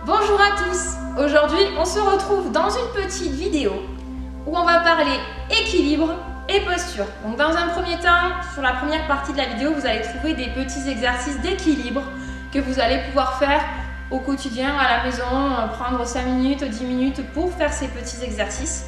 Bonjour à tous. Aujourd'hui, on se retrouve dans une petite vidéo où on va parler équilibre et posture. Donc dans un premier temps, sur la première partie de la vidéo, vous allez trouver des petits exercices d'équilibre que vous allez pouvoir faire au quotidien à la maison, prendre 5 minutes, 10 minutes pour faire ces petits exercices.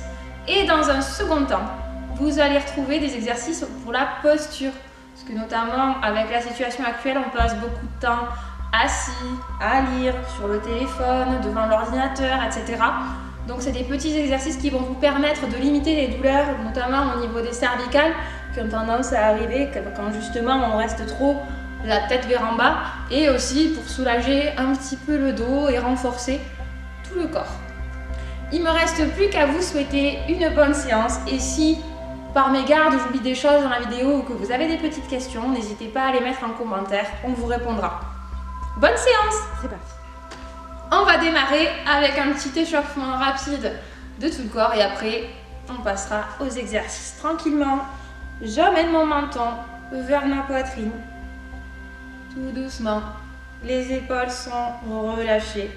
Et dans un second temps, vous allez retrouver des exercices pour la posture. Parce que notamment avec la situation actuelle, on passe beaucoup de temps assis, à lire, sur le téléphone, devant l'ordinateur, etc. Donc c'est des petits exercices qui vont vous permettre de limiter les douleurs, notamment au niveau des cervicales, qui ont tendance à arriver quand justement on reste trop la tête vers en bas, et aussi pour soulager un petit peu le dos et renforcer tout le corps. Il me reste plus qu'à vous souhaiter une bonne séance, et si par mégarde j'oublie des choses dans la vidéo ou que vous avez des petites questions, n'hésitez pas à les mettre en commentaire, on vous répondra. Bonne séance! C'est parti. On va démarrer avec un petit échauffement rapide de tout le corps et après on passera aux exercices. Tranquillement, j'emmène mon menton vers ma poitrine, tout doucement. Les épaules sont relâchées,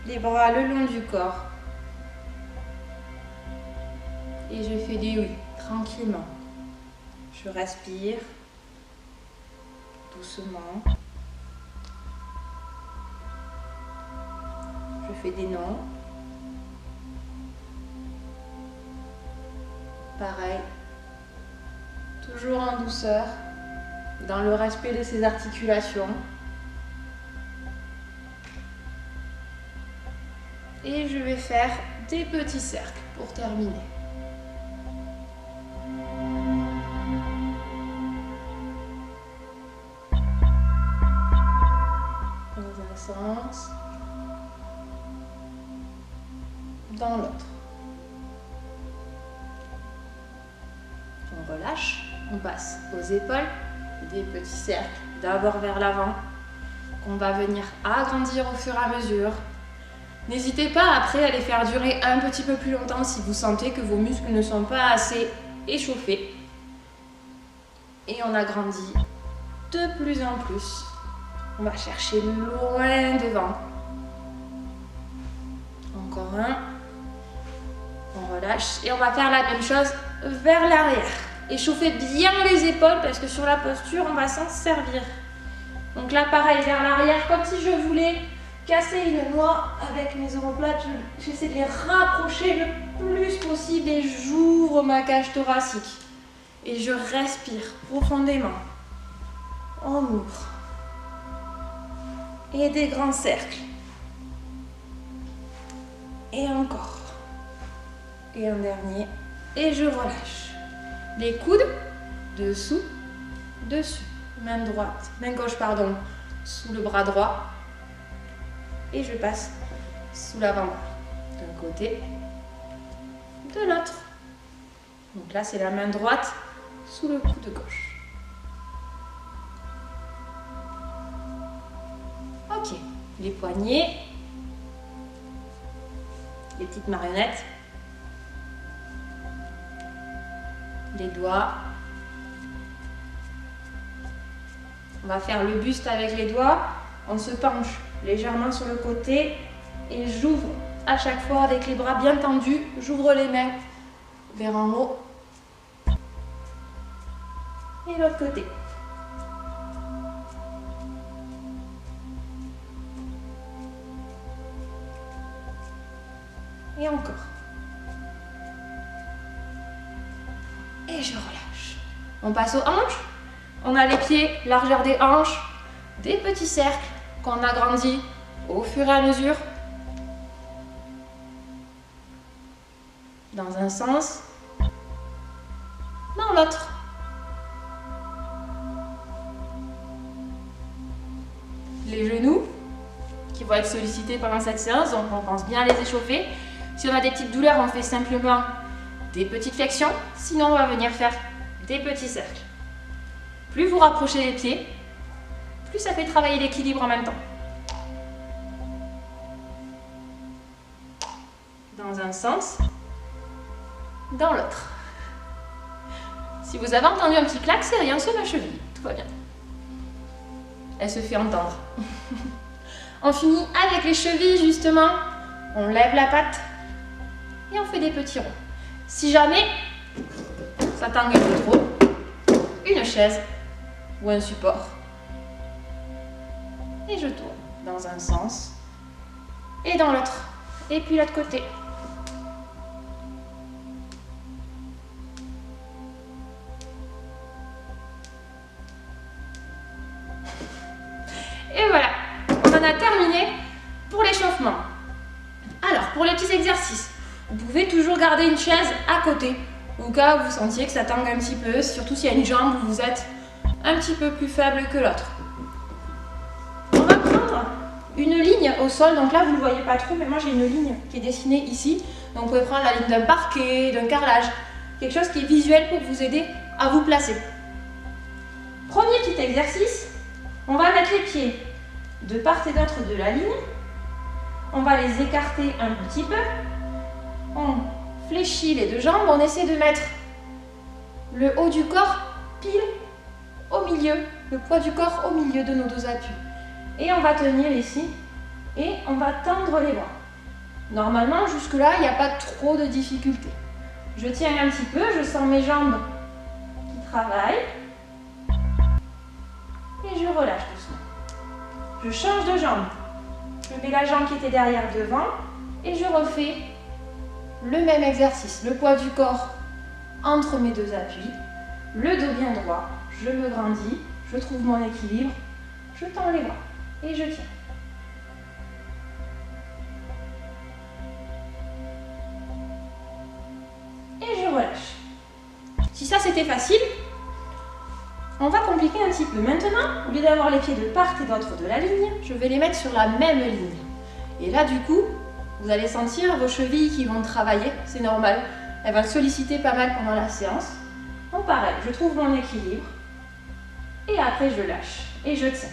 les bras le long du corps. Et je fais des oui, tranquillement. Je respire doucement. Je fais des noms. Pareil. Toujours en douceur, dans le respect de ses articulations. Et je vais faire des petits cercles pour terminer. Dans un sens. Dans l'autre. On relâche, on passe aux épaules, des petits cercles, d'abord vers l'avant, qu'on va venir agrandir au fur et à mesure. N'hésitez pas après à les faire durer un petit peu plus longtemps si vous sentez que vos muscles ne sont pas assez échauffés. Et on agrandit de plus en plus. On va chercher loin devant. Encore un. On relâche et on va faire la même chose vers l'arrière. Échauffez bien les épaules parce que sur la posture, on va s'en servir. Donc là, pareil, vers l'arrière, comme si je voulais casser une noix avec mes omoplates. J'essaie de les rapprocher le plus possible et j'ouvre ma cage thoracique. Et je respire profondément. On ouvre. Et des grands cercles. Et encore. Et un dernier, et je relâche. Les coudes, dessous, dessus. Main droite, main gauche, pardon, sous le bras droit. Et je passe sous l'avant-bras. D'un côté, de l'autre. Donc là, c'est la main droite sous le coude gauche. Ok, les poignets, les petites marionnettes. Les doigts. On va faire le buste avec les doigts. On se penche légèrement sur le côté et j'ouvre à chaque fois avec les bras bien tendus. J'ouvre les mains vers en haut. Et l'autre côté. Et encore. Et je relâche. On passe aux hanches. On a les pieds, largeur des hanches, des petits cercles qu'on agrandit au fur et à mesure. Dans un sens, dans l'autre. Les genoux qui vont être sollicités pendant cette séance, donc on pense bien à les échauffer. Si on a des petites douleurs, on fait simplement des petites flexions, sinon on va venir faire des petits cercles. Plus vous rapprochez les pieds, plus ça fait travailler l'équilibre en même temps. Dans un sens, dans l'autre. Si vous avez entendu un petit clac, c'est rien sur ma cheville, tout va bien. Elle se fait entendre. On finit avec les chevilles justement. On lève la patte et on fait des petits ronds. Si jamais ça tangue un peu trop, une chaise ou un support. Et je tourne dans un sens et dans l'autre. Et puis l'autre côté. Et voilà, on en a terminé pour l'échauffement. Alors, pour les petits exercices, vous pouvez toujours garder une chaise à côté, au cas où vous sentiez que ça tangue un petit peu, surtout s'il y a une jambe où vous êtes un petit peu plus faible que l'autre. On va prendre une ligne au sol, donc là vous ne le voyez pas trop, mais moi j'ai une ligne qui est dessinée ici. Donc vous pouvez prendre la ligne d'un parquet, d'un carrelage, quelque chose qui est visuel pour vous aider à vous placer. Premier petit exercice, on va mettre les pieds de part et d'autre de la ligne. On va les écarter un petit peu. On fléchit les deux jambes. On essaie de mettre le haut du corps pile au milieu, le poids du corps au milieu de nos deux appuis. Et on va tenir ici et on va tendre les bras. Normalement, jusque-là, il n'y a pas trop de difficulté. Je tiens un petit peu, je sens mes jambes qui travaillent. Et je relâche doucement. Je change de jambe. Je mets la jambe qui était derrière devant et je refais le même exercice. Le poids du corps entre mes deux appuis, le dos bien droit, je me grandis, je trouve mon équilibre, je tends les bras et je tiens. Et je relâche. Si ça c'était facile, on va compliquer un petit peu. Maintenant, au lieu d'avoir les pieds de part et d'autre de la ligne, je vais les mettre sur la même ligne. Et là, du coup, vous allez sentir vos chevilles qui vont travailler, c'est normal. Elles vont solliciter pas mal pendant la séance. Donc pareil, je trouve mon équilibre. Et après, je lâche. Et je tiens.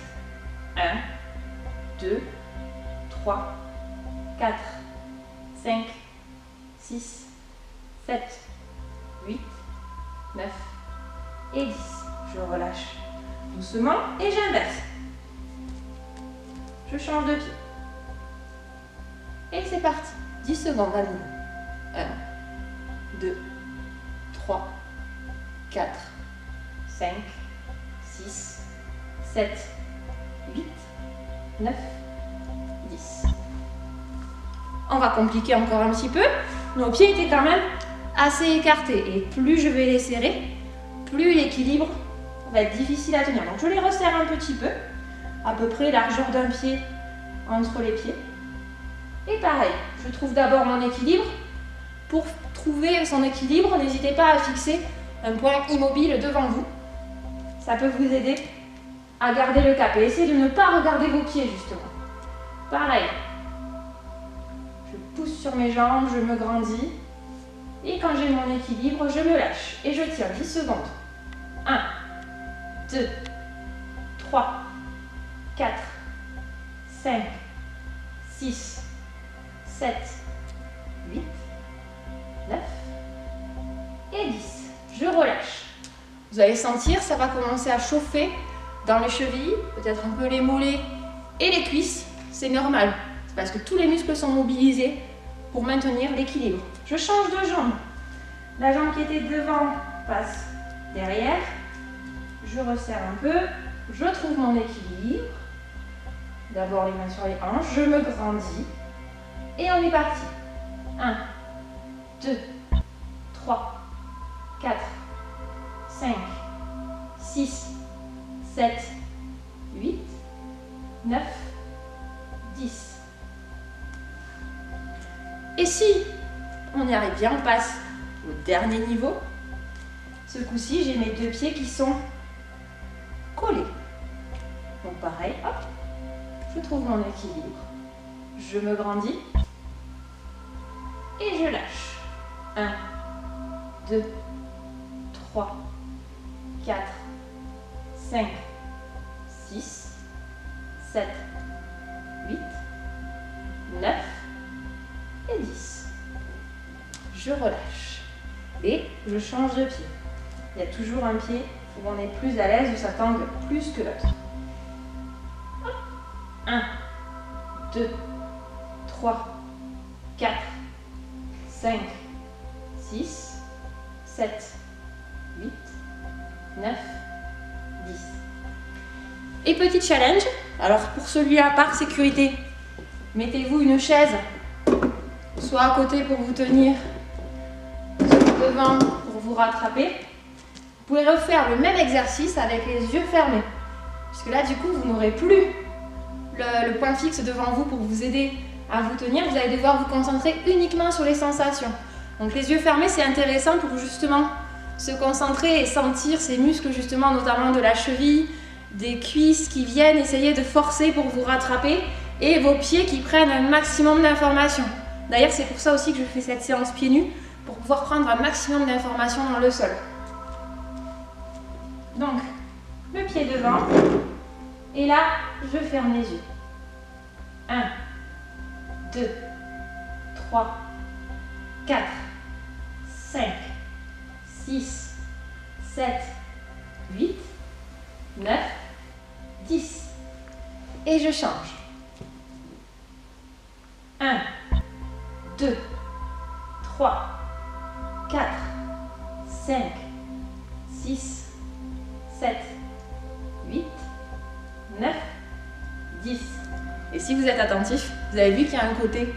1, 2, 3, 4, 5, 6, 7, 8, 9 et 10. Je relâche doucement et j'inverse. Je change de pied. Et c'est parti. 10 secondes à nous. 1, 2, 3, 4, 5, 6, 7, 8, 9, 10. On va compliquer encore un petit peu. Nos pieds étaient quand même assez écartés. Et plus je vais les serrer, plus l'équilibre va être difficile à tenir. Donc je les resserre un petit peu, à peu près largeur d'un pied entre les pieds. Et pareil, je trouve d'abord mon équilibre. Pour trouver son équilibre, n'hésitez pas à fixer un point immobile devant vous. Ça peut vous aider à garder le cap. Et essayez de ne pas regarder vos pieds justement. Pareil, je pousse sur mes jambes, je me grandis. Et quand j'ai mon équilibre, je me lâche. Et je tiens 10 secondes. 1, 2, 3, 4, 5, 6, 7, 8, 9 et 10. Je relâche. Vous allez sentir, ça va commencer à chauffer dans les chevilles, peut-être un peu les mollets et les cuisses. C'est normal, c'est parce que tous les muscles sont mobilisés pour maintenir l'équilibre. Je change de jambe. La jambe qui était devant passe derrière. Je resserre un peu. Je trouve mon équilibre. D'abord les mains sur les hanches. Je me grandis. Et on est parti. 1, 2, 3, 4, 5, 6, 7, 8, 9, 10. Et si on y arrive bien, on passe au dernier niveau. Ce coup-ci, j'ai mes deux pieds qui sont collés. Donc pareil, hop, je trouve mon équilibre. Je me grandis et je lâche. 1, 2, 3, 4, 5, 6, 7, 8, 9 et 10. Je relâche et je change de pied. Il y a toujours un pied où on est plus à l'aise, où ça tangue plus que l'autre. 1, 2, 3, 4, 5, 6, 7, 8, 9, 10. Et petit challenge, alors pour celui-là par sécurité, mettez-vous une chaise, soit à côté pour vous tenir, soit devant pour vous rattraper. Vous pouvez refaire le même exercice avec les yeux fermés, puisque là du coup vous n'aurez plus le point fixe devant vous pour vous aider à vous tenir. Vous allez devoir vous concentrer uniquement sur les sensations. Donc les yeux fermés, c'est intéressant pour justement se concentrer et sentir ces muscles justement, notamment de la cheville, des cuisses qui viennent essayer de forcer pour vous rattraper et vos pieds qui prennent un maximum d'informations. D'ailleurs, c'est pour ça aussi que je fais cette séance pieds nus, pour pouvoir prendre un maximum d'informations dans le sol. Donc, le pied devant, et là, je ferme les yeux. 1, 2, 3, 4, 5, 6, 7, 8, 9, 10. Et je change. 1, 2, 3, 4, 5, 6, 7, 8, 9, 10. Et si vous êtes attentif, vous avez vu qu'il y a un côté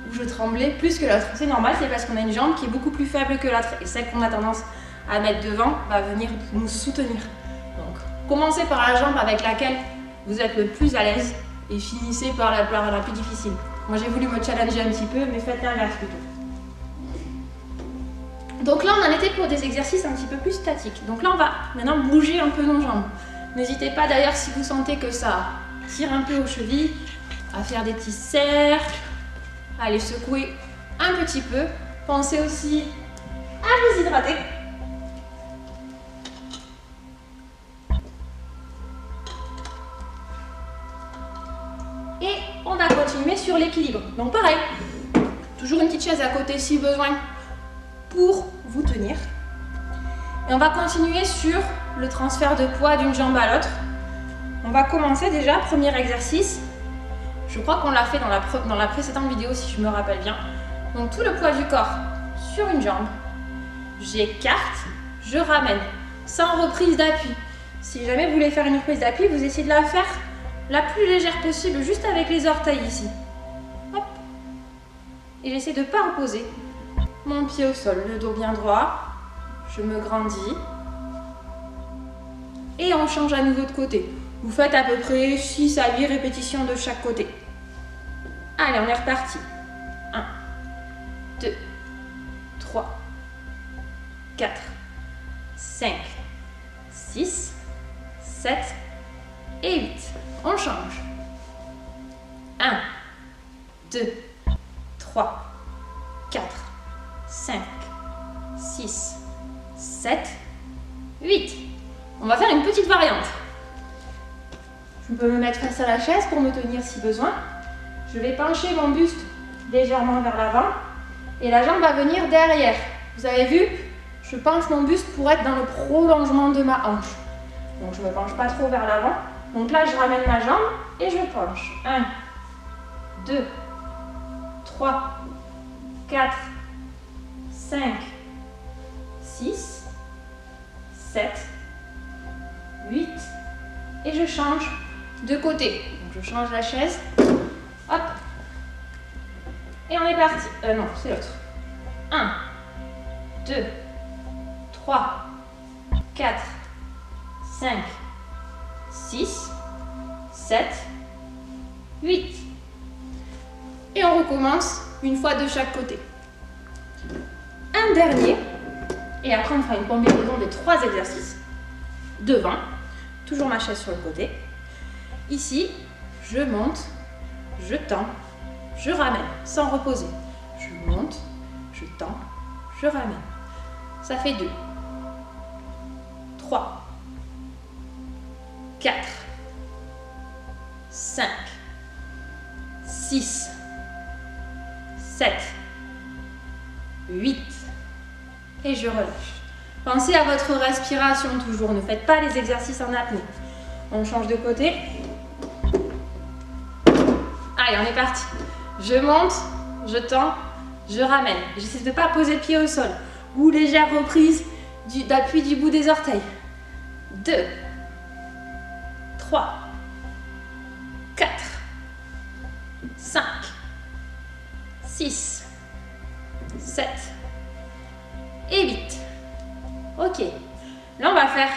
où je tremblais plus que l'autre. C'est normal, c'est parce qu'on a une jambe qui est beaucoup plus faible que l'autre. Et celle qu'on a tendance à mettre devant va venir nous soutenir. Donc, commencez par la jambe avec laquelle vous êtes le plus à l'aise et finissez par la plus difficile. Moi, j'ai voulu me challenger un petit peu, mais faites l'inverse plutôt. Donc là, on en était pour des exercices un petit peu plus statiques. Donc là, on va maintenant bouger un peu nos jambes. N'hésitez pas d'ailleurs, si vous sentez que ça tire un peu aux chevilles, à faire des petits cercles, à les secouer un petit peu. Pensez aussi à vous hydrater. Et on va continuer sur l'équilibre. Donc pareil, toujours une petite chaise à côté si besoin pour vous tenir. Et on va continuer sur le transfert de poids d'une jambe à l'autre. On va commencer déjà, premier exercice. Je crois qu'on l'a fait dans la précédente vidéo si je me rappelle bien. Donc tout le poids du corps sur une jambe. J'écarte, je ramène, sans reprise d'appui. Si jamais vous voulez faire une reprise d'appui, vous essayez de la faire la plus légère possible, juste avec les orteils ici. Hop. Et j'essaie de ne pas reposer mon pied au sol, le dos bien droit. Je me grandis. Et on change à nouveau de côté. Vous faites à peu près 6 à 8 répétitions de chaque côté. Allez, on est reparti. 1, 2, 3, 4, 5, 6, 7 et 8. On change. 1, 2, 3, 4, 5, 6, 7, 8. On va faire une petite variante. Je peux me mettre face à la chaise pour me tenir si besoin. Je vais pencher mon buste légèrement vers l'avant et la jambe va venir derrière. Vous avez vu, je penche mon buste pour être dans le prolongement de ma hanche. Donc je ne me penche pas trop vers l'avant. Donc là, je ramène ma jambe et je penche. 1, 2, 3, 4, 5, 6, 7, 8 et je change de côté. Donc je change la chaise. Hop. Et on est parti. Non, c'est l'autre. 1, 2, 3, 4, 5, 6, 7, 8. Et on recommence une fois de chaque côté. Un dernier. Et après, on fera une combinaison des 3 exercices. Devant. Toujours ma chaise sur le côté. Ici, je monte, je tends, je ramène, sans reposer. Je monte, je tends, je ramène. Ça fait 2, 3, 4, 5, 6, 7, 8. Et je relâche. Pensez à votre respiration toujours. Ne faites pas les exercices en apnée. On change de côté. Allez, on est parti. Je monte, je tends, je ramène. J'essaie de ne pas poser le pied au sol. Ou légère reprise d'appui du bout des orteils. 2, 3, 4, 5, 6, 7 et 8. Ok. Là, on va faire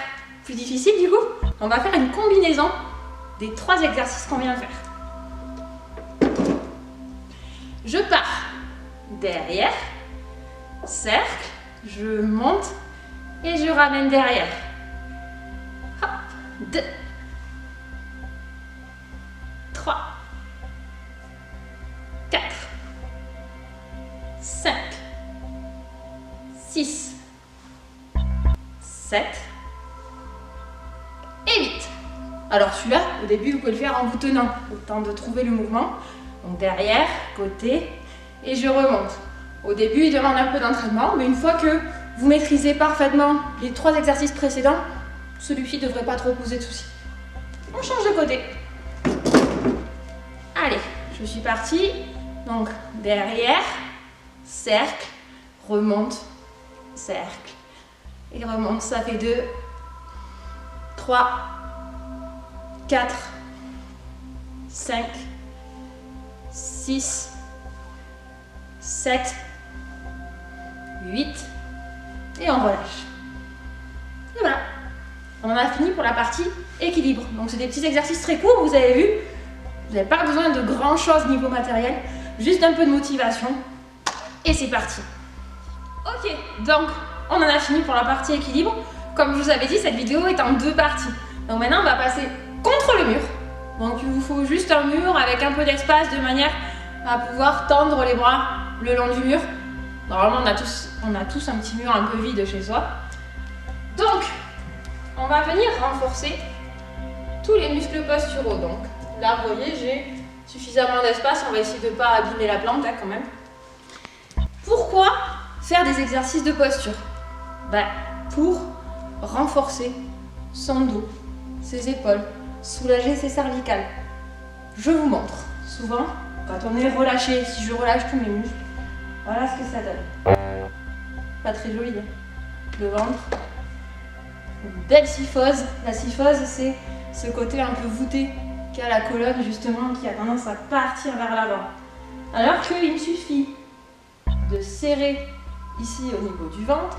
plus difficile du coup. On va faire une combinaison des 3 exercices qu'on vient de faire. Je pars derrière, cercle, je monte et je ramène derrière. Hop, 2, 3, 4, 5, 6, 7 et 8. Alors celui-là, au début, vous pouvez le faire en vous tenant, le temps de trouver le mouvement. Donc derrière, côté, et je remonte. Au début, il demande un peu d'entraînement, mais une fois que vous maîtrisez parfaitement les 3 exercices précédents, celui-ci ne devrait pas trop poser de soucis. On change de côté. Allez, je suis partie. Donc derrière, cercle, remonte, cercle, et remonte. Ça fait 2, 3, 4, 5, 6, 7, 8 et on relâche. Et voilà, on en a fini pour la partie équilibre. Donc c'est des petits exercices très courts, vous avez vu. Vous n'avez pas besoin de grand chose niveau matériel, juste un peu de motivation et c'est parti. Ok, donc on en a fini pour la partie équilibre. Comme je vous avais dit, cette vidéo est en 2 parties. Donc maintenant on va passer contre le mur. Donc il vous faut juste un mur avec un peu d'espace de manière à pouvoir tendre les bras le long du mur. Normalement on a tous un petit mur un peu vide chez soi. Donc on va venir renforcer tous les muscles posturaux. Donc là vous voyez j'ai suffisamment d'espace, on va essayer de ne pas abîmer la plante quand même. Pourquoi faire des exercices de posture? Pour renforcer son dos, ses épaules, soulager ses cervicales. Je vous montre. Souvent, quand on est relâché, si je relâche tous mes muscles, voilà ce que ça donne. Pas très joli. Le ventre. Une belle syphose. La syphose, c'est ce côté un peu voûté qu'a la colonne, justement, qui a tendance à partir vers l'avant. Alors qu'il me suffit de serrer ici au niveau du ventre,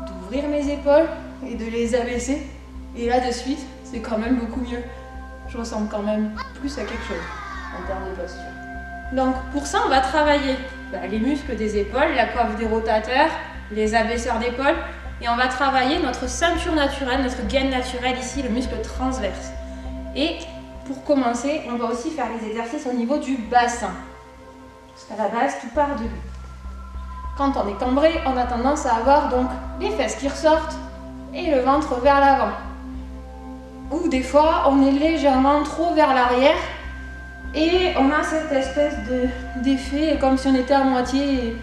d'ouvrir mes épaules et de les abaisser. Et là, de suite, c'est quand même beaucoup mieux. Je ressemble quand même plus à quelque chose en termes de posture. Donc, pour ça, on va travailler les muscles des épaules, la coiffe des rotateurs, les abaisseurs d'épaules. Et on va travailler notre ceinture naturelle, notre gaine naturelle ici, le muscle transverse. Et pour commencer, on va aussi faire les exercices au niveau du bassin. Parce qu'à la base, tout part de lui. Quand on est cambré, on a tendance à avoir donc les fesses qui ressortent et le ventre vers l'avant. Ou des fois, on est légèrement trop vers l'arrière et on a cette espèce d'effet comme si on était à moitié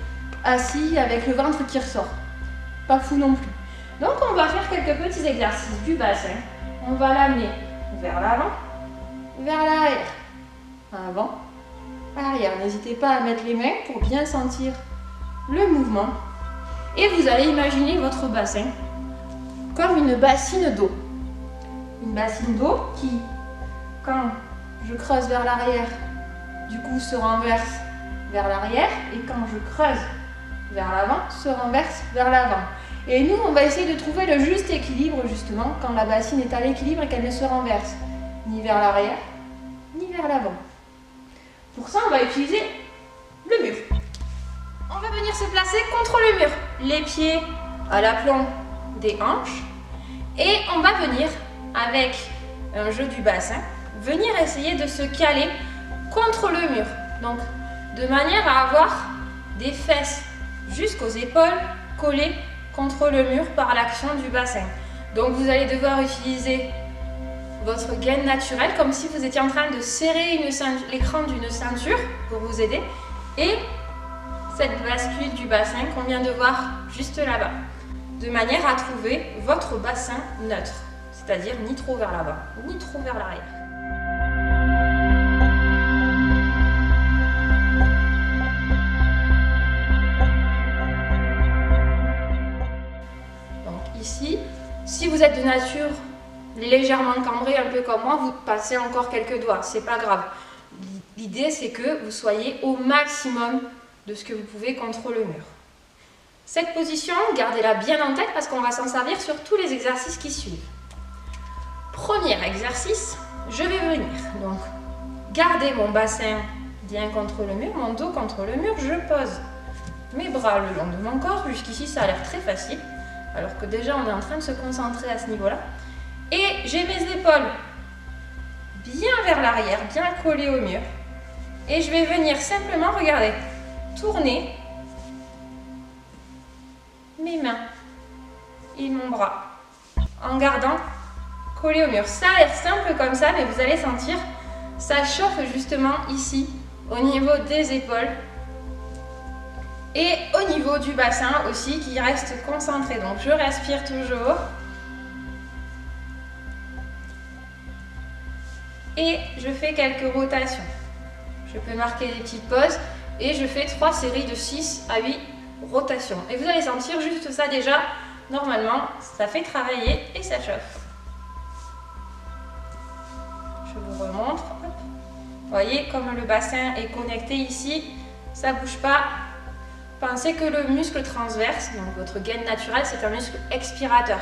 assis avec le ventre qui ressort. Pas fou non plus. Donc on va faire quelques petits exercices du bassin. On va l'amener vers l'avant, vers l'arrière. Avant, arrière. N'hésitez pas à mettre les mains pour bien sentir le mouvement. Et vous allez imaginer votre bassin comme une bassine d'eau. Une bassine d'eau qui, quand je creuse vers l'arrière, du coup se renverse vers l'arrière. Et quand je creuse vers l'avant, se renverse vers l'avant. Et nous, on va essayer de trouver le juste équilibre, justement, quand la bassine est à l'équilibre et qu'elle ne se renverse ni vers l'arrière, ni vers l'avant. Pour ça, on va utiliser le mur. On va venir se placer contre le mur, les pieds à l'aplomb des hanches. Et on va venir, avec un jeu du bassin, venir essayer de se caler contre le mur. Donc, de manière à avoir des fesses jusqu'aux épaules collées contre le mur par l'action du bassin. Donc vous allez devoir utiliser votre gaine naturelle comme si vous étiez en train de serrer l'écran d'une ceinture pour vous aider et cette bascule du bassin qu'on vient de voir juste là-bas, de manière à trouver votre bassin neutre, c'est-à-dire ni trop vers l'avant, ni trop vers l'arrière. nature légèrement cambré, un peu comme moi, vous passez encore quelques doigts, c'est pas grave. L'idée c'est que vous soyez au maximum de ce que vous pouvez contre le mur. Cette position, gardez-la bien en tête parce qu'on va s'en servir sur tous les exercices qui suivent. Premier exercice, je vais venir donc garder mon bassin bien contre le mur, mon dos contre le mur, je pose mes bras le long de mon corps, jusqu'ici ça a l'air très facile, alors que déjà on est en train de se concentrer à ce niveau-là. Et j'ai mes épaules bien vers l'arrière, bien collées au mur. Et je vais venir simplement, regardez, tourner mes mains et mon bras en gardant collé au mur. Ça a l'air simple comme ça, mais vous allez sentir, ça chauffe justement ici, au niveau des épaules et au niveau du bassin aussi qui reste concentré. Donc je respire toujours. Et je fais quelques rotations. Je peux marquer des petites pauses et je fais 3 séries de 6 à 8 rotations. Et vous allez sentir juste ça déjà, normalement, ça fait travailler et ça chauffe. Je vous remontre. Vous voyez comme le bassin est connecté ici, ça ne bouge pas. Pensez que le muscle transverse, donc votre gaine naturelle, c'est un muscle expirateur,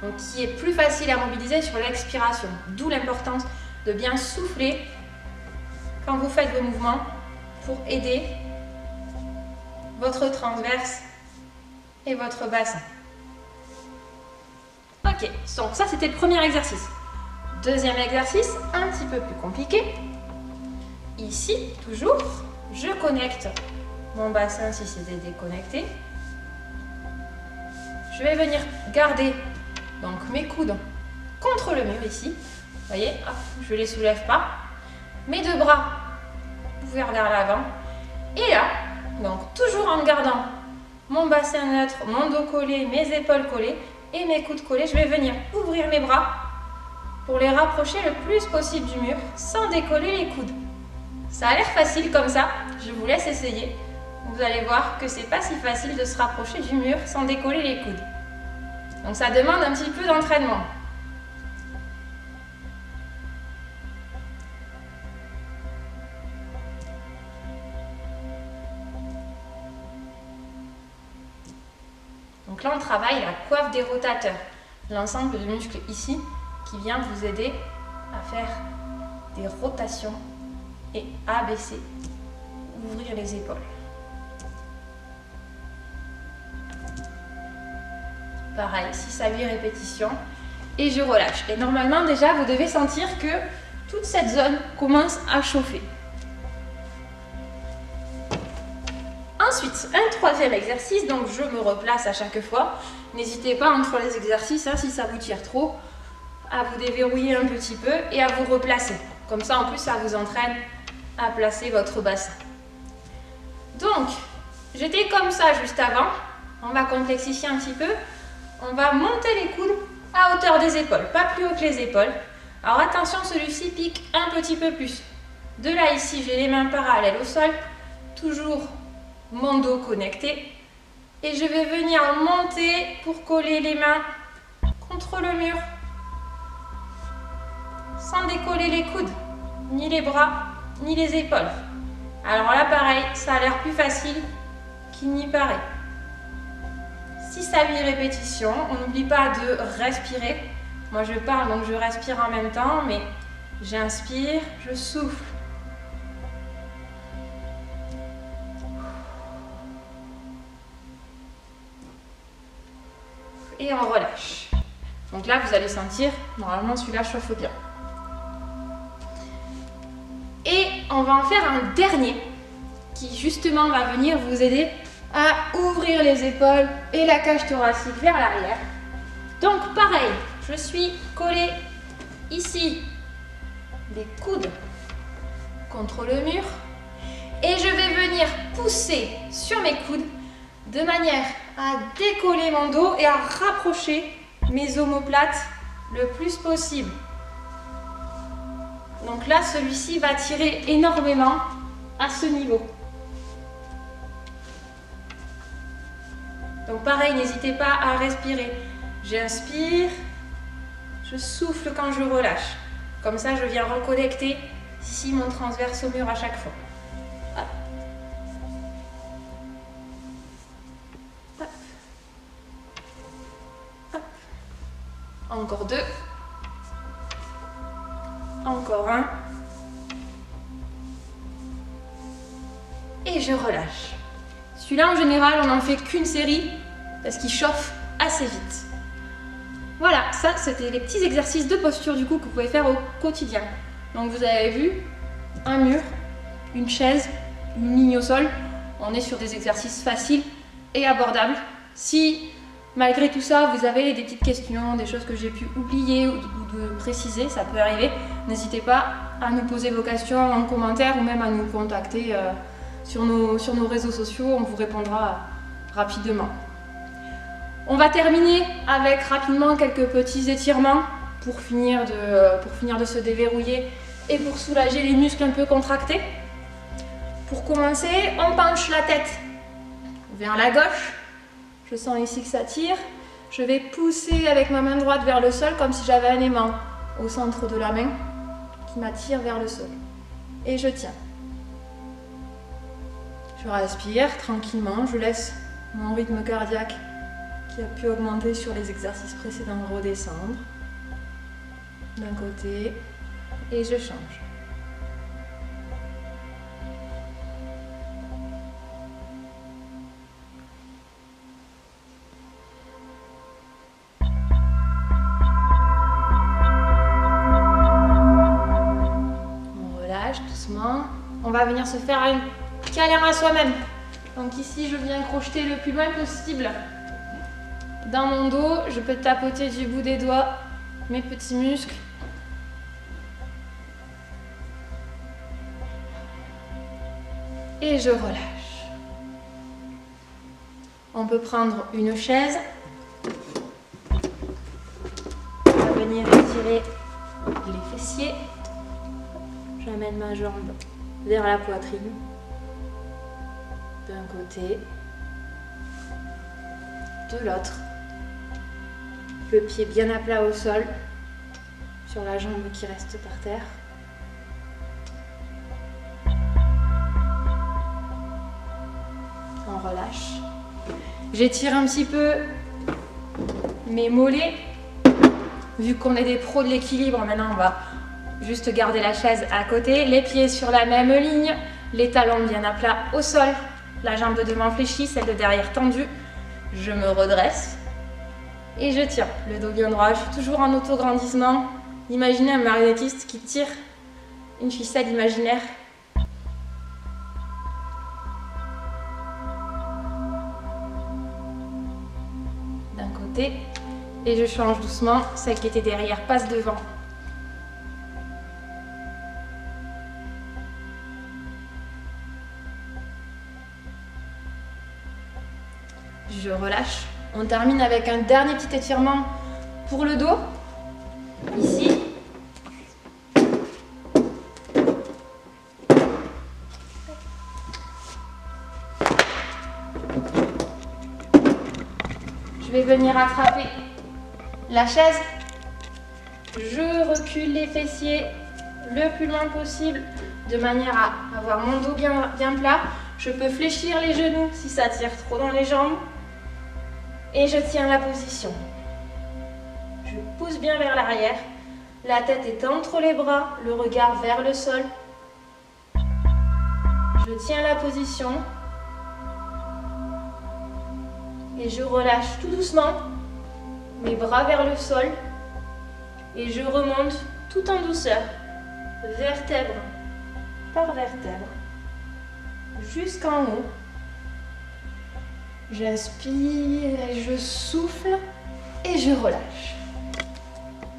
donc qui est plus facile à mobiliser sur l'expiration. D'où l'importance de bien souffler quand vous faites vos mouvements pour aider votre transverse et votre bassin. Ok, donc ça c'était le premier exercice. Deuxième exercice, un petit peu plus compliqué. Ici, toujours, je connecte mon bassin si c'était déconnecté. Je vais venir garder donc mes coudes contre le mur ici. Vous voyez, hop, je ne les soulève pas. Mes deux bras ouverts vers l'avant. Et là, donc toujours en gardant mon bassin neutre, mon dos collé, mes épaules collées et mes coudes collés, je vais venir ouvrir mes bras pour les rapprocher le plus possible du mur sans décoller les coudes. Ça a l'air facile comme ça, je vous laisse essayer. Vous allez voir que c'est pas si facile de se rapprocher du mur sans décoller les coudes. Donc ça demande un petit peu d'entraînement. Donc là on travaille la coiffe des rotateurs, l'ensemble de muscles ici qui vient vous aider à faire des rotations et abaisser, ouvrir les épaules. Pareil, 6 à 8 répétitions et je relâche. Et normalement déjà vous devez sentir que toute cette zone commence à chauffer. Ensuite, un troisième exercice, donc je me replace à chaque fois. N'hésitez pas entre les exercices, si ça vous tire trop, à vous déverrouiller un petit peu et à vous replacer. Comme ça en plus ça vous entraîne à placer votre bassin. Donc, j'étais comme ça juste avant. On va complexifier un petit peu. On va monter les coudes à hauteur des épaules, pas plus haut que les épaules. Alors attention, celui-ci pique un petit peu plus. De là ici, j'ai les mains parallèles au sol, toujours mon dos connecté. Et je vais venir monter pour coller les mains contre le mur, sans décoller les coudes, ni les bras, ni les épaules. Alors là, pareil, ça a l'air plus facile qu'il n'y paraît. 6 à 8 répétitions. On n'oublie pas de respirer. Moi, je parle, donc je respire en même temps, mais j'inspire, je souffle. Et on relâche. Donc là, vous allez sentir, normalement, celui-là chauffe bien. Et on va en faire un dernier qui, justement, va venir vous aider à ouvrir les épaules et la cage thoracique vers l'arrière. Donc pareil, je suis collée ici, les coudes contre le mur et je vais venir pousser sur mes coudes de manière à décoller mon dos et à rapprocher mes omoplates le plus possible. Donc là, celui-ci va tirer énormément à ce niveau. Donc pareil, n'hésitez pas à respirer. J'inspire, Je souffle quand je relâche. Comme ça, je viens reconnecter ici mon transverse au mur à chaque fois. Hop. Hop. Hop. Encore 2. Encore 1. Et je relâche. Celui-là, en général, on n'en fait qu'une série parce qu'il chauffe assez vite. Voilà, ça, c'était les petits exercices de posture du coup que vous pouvez faire au quotidien. Donc vous avez vu, un mur, une chaise, une ligne au sol. On est sur des exercices faciles et abordables. Si, malgré tout ça, vous avez des petites questions, des choses que j'ai pu oublier ou de préciser, ça peut arriver, n'hésitez pas à nous poser vos questions en commentaire ou même à nous contacter sur nos réseaux sociaux, on vous répondra rapidement. On va terminer avec rapidement quelques petits étirements pour finir de se déverrouiller et pour soulager les muscles un peu contractés. Pour commencer, on penche la tête vers la gauche. Je sens ici que ça tire. Je vais pousser avec ma main droite vers le sol comme si j'avais un aimant au centre de la main qui m'attire vers le sol. Et je tiens. Je respire tranquillement, je laisse mon rythme cardiaque qui a pu augmenter sur les exercices précédents redescendre d'un côté et je change. On relâche doucement. On va venir se faire un câlin à soi-même. Donc ici, je viens crocheter le plus loin possible dans mon dos. Je peux tapoter du bout des doigts mes petits muscles. Et je relâche. On peut prendre une chaise. On va venir étirer les fessiers. J'amène ma jambe vers la poitrine. D'un côté, de l'autre. Le pied bien à plat au sol, sur la jambe qui reste par terre. On relâche. J'étire un petit peu mes mollets. Vu qu'on est des pros de l'équilibre, maintenant on va juste garder la chaise à côté, les pieds sur la même ligne, les talons bien à plat au sol. La jambe de devant fléchie, celle de derrière tendue. Je me redresse et je tiens. Le dos bien droit, je suis toujours en autograndissement. Imaginez un marionnettiste qui tire une ficelle imaginaire. D'un côté. Et je change doucement. Celle qui était derrière passe devant. Je relâche. On termine avec un dernier petit étirement pour le dos. Ici. Je vais venir attraper la chaise. Je recule les fessiers le plus loin possible de manière à avoir mon dos bien plat. Je peux fléchir les genoux si ça tire trop dans les jambes. Et je tiens la position. Je pousse bien vers l'arrière. La tête est entre les bras, le regard vers le sol. Je tiens la position. Et je relâche tout doucement mes bras vers le sol. Et je remonte tout en douceur, vertèbre par vertèbre, jusqu'en haut. J'inspire et je souffle et je relâche.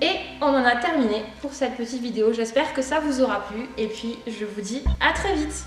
Et on en a terminé pour cette petite vidéo. J'espère que ça vous aura plu et puis je vous dis à très vite.